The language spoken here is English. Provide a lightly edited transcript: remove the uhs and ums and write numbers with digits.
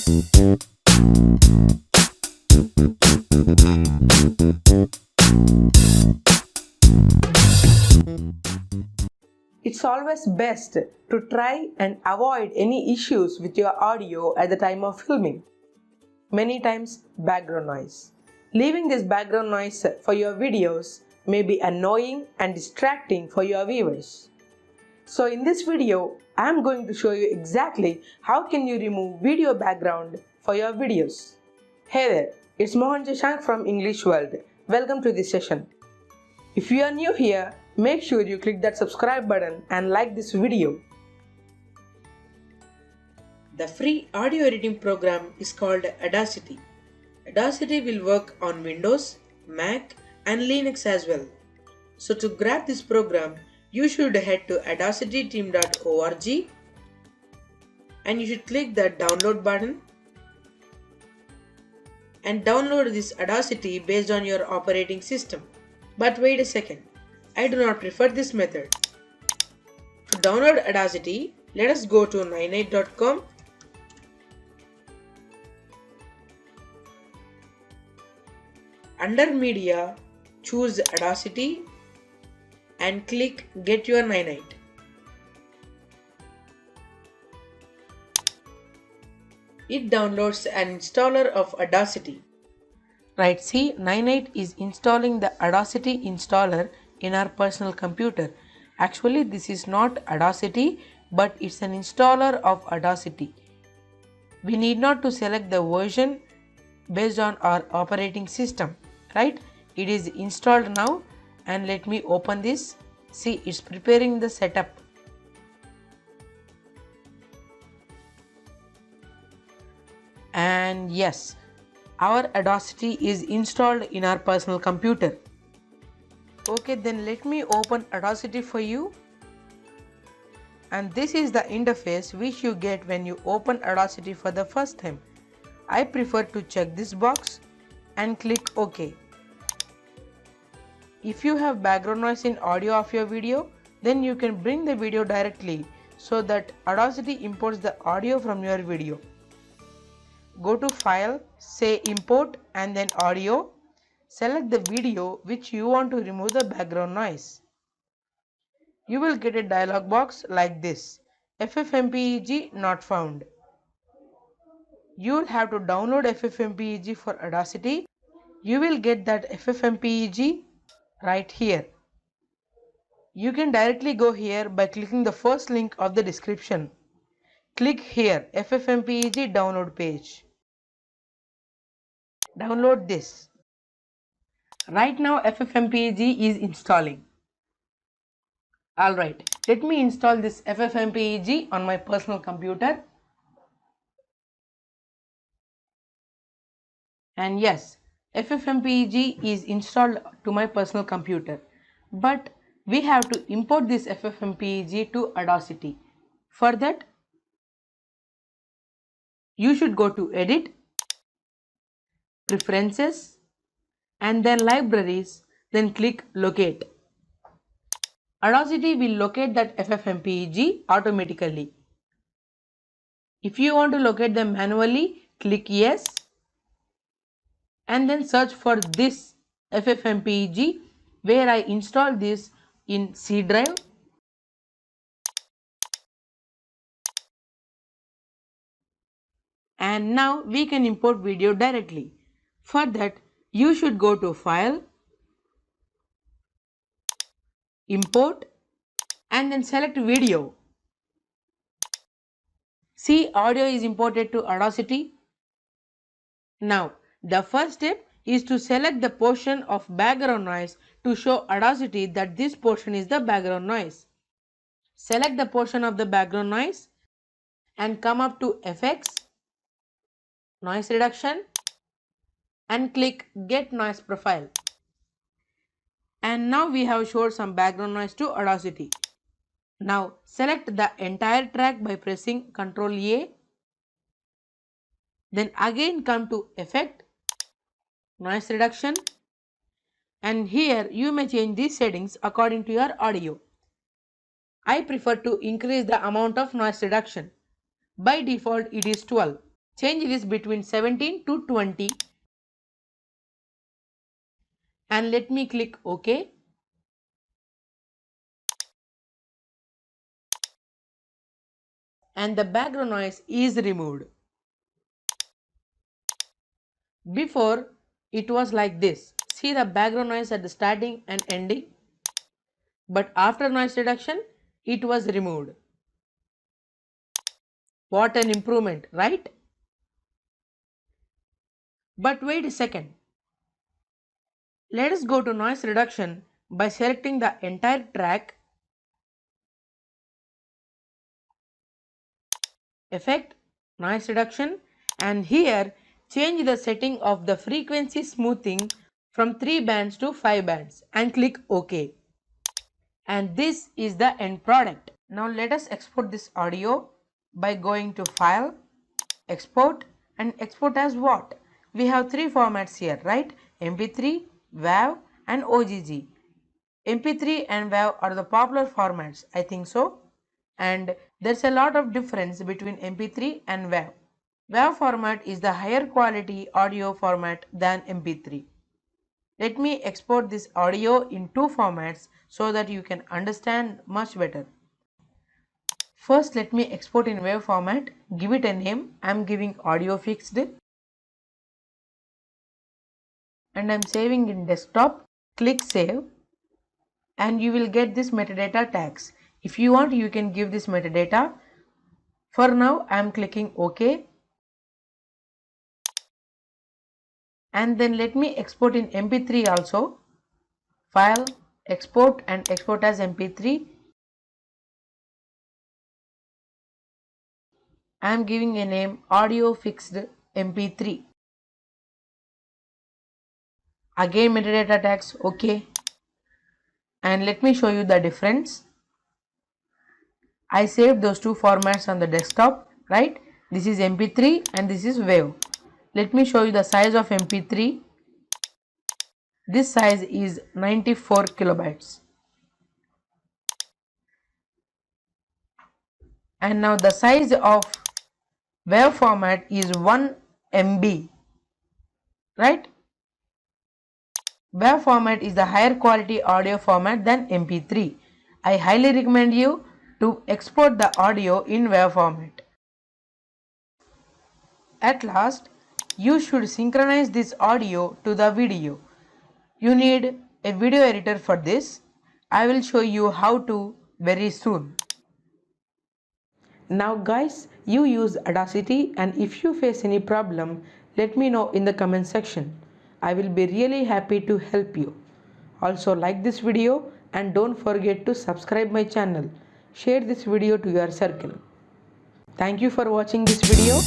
It's always best to try and avoid any issues with your audio at the time of filming. Many times background noise. Leaving this background noise for your videos may be annoying and distracting for your viewers. So in this video, I am going to show you exactly how can you remove video background for your videos. Hey there, it's MohanShashank from English World. Welcome to this session. If you are new here, make sure you click that subscribe button and like this video. The free audio editing program is called Audacity. Audacity will work on Windows, Mac and Linux as well. So to grab this program, you should head to audacityteam.org and you should click the download button and download this Audacity based on your operating system. But wait a second, I do not prefer this method. To download Audacity, let us go to 98.com. Under Media, choose Audacity and click Get Your 98. It downloads an installer of Audacity. Right, see, 98 is installing the Audacity installer in our personal computer. Actually, this is not Audacity, but it's an installer of Audacity. We need not to select the version based on our operating system, right? It is installed now, and let me open this. See, it's preparing the setup. And yes, our Audacity is installed in our personal computer. Okay, then let me open Audacity for you. And this is the interface which you get when you open Audacity for the first time. I prefer to check this box and click OK. If you have background noise in audio of your video, then you can bring the video directly so that Audacity imports the audio from your video. Go to File, say Import and then Audio. Select the video which you want to remove the background noise. You will get a dialog box like this. FFmpeg not found. You will have to download FFmpeg for Audacity. You will get that FFmpeg right here. You can directly go here by clicking the first link of the description. Click here, FFmpeg download page. Download this. Right now FFmpeg is installing. Alright, let me install this FFmpeg on my personal computer. And yes, FFmpeg is installed to my personal computer. But we have to import this FFmpeg to Audacity. For that, you should go to Edit, Preferences, and then Libraries, then click Locate. Audacity will locate that FFmpeg automatically. If you want to locate them manually, click Yes, and then search for this FFmpeg where I installed this in C drive. And now we can import video directly. For that, you should go to File, Import, and then select Video. See, audio is imported to Audacity. Now, the first step is to select the portion of background noise to show Audacity that this portion is the background noise. Select the portion of the background noise and come up to Effects, Noise Reduction, and click Get Noise Profile. And now we have showed some background noise to Audacity. Now select the entire track by pressing Ctrl A. Then again come to Effect, Noise Reduction, and here you may change these settings according to your audio. I prefer to increase the amount of noise reduction. By default it is 12. Change this between 17 to 20 and let me click OK. And the background noise is removed. Before it was like this. See the background noise at the starting and ending. But after noise reduction, it was removed. What an improvement, right? But wait a second. Let us go to noise reduction by selecting the entire track, effect, noise reduction, and here change the setting of the frequency smoothing from 3 bands to 5 bands and click OK. And this is the end product. Now let us export this audio by going to File, Export, and export as what? We have 3 formats here, right? MP3, WAV and OGG. MP3 and WAV are the popular formats, I think so. And there's a lot of difference between MP3 and WAV. WAV format is the higher quality audio format than MP3. Let me export this audio in 2 formats so that you can understand much better. First, let me export in WAV format. Give it a name. I'm giving audio fixed. And I'm saving in desktop. Click save. And you will get this metadata tags. If you want, you can give this metadata. For now, I'm clicking OK. And then let me export in MP3 also. File, export and export as MP3. I am giving a name audio fixed MP3. Again metadata tags, OK. And let me show you the difference. I saved those 2 formats on the desktop, right? This is MP3 and this is WAV. Let me show you the size of MP3. This size is 94 kilobytes. And now the size of WAV format is 1 MB, right? WAV format is the higher quality audio format than MP3. I highly recommend you to export the audio in WAV format. At last, you should synchronize this audio to the video. You need a video editor for this. I will show you how to very soon. Now guys, you use Audacity, and if you face any problem, let me know in the comment section. I will be really happy to help you. Also like this video and don't forget to subscribe my channel. Share this video to your circle. Thank you for watching this video.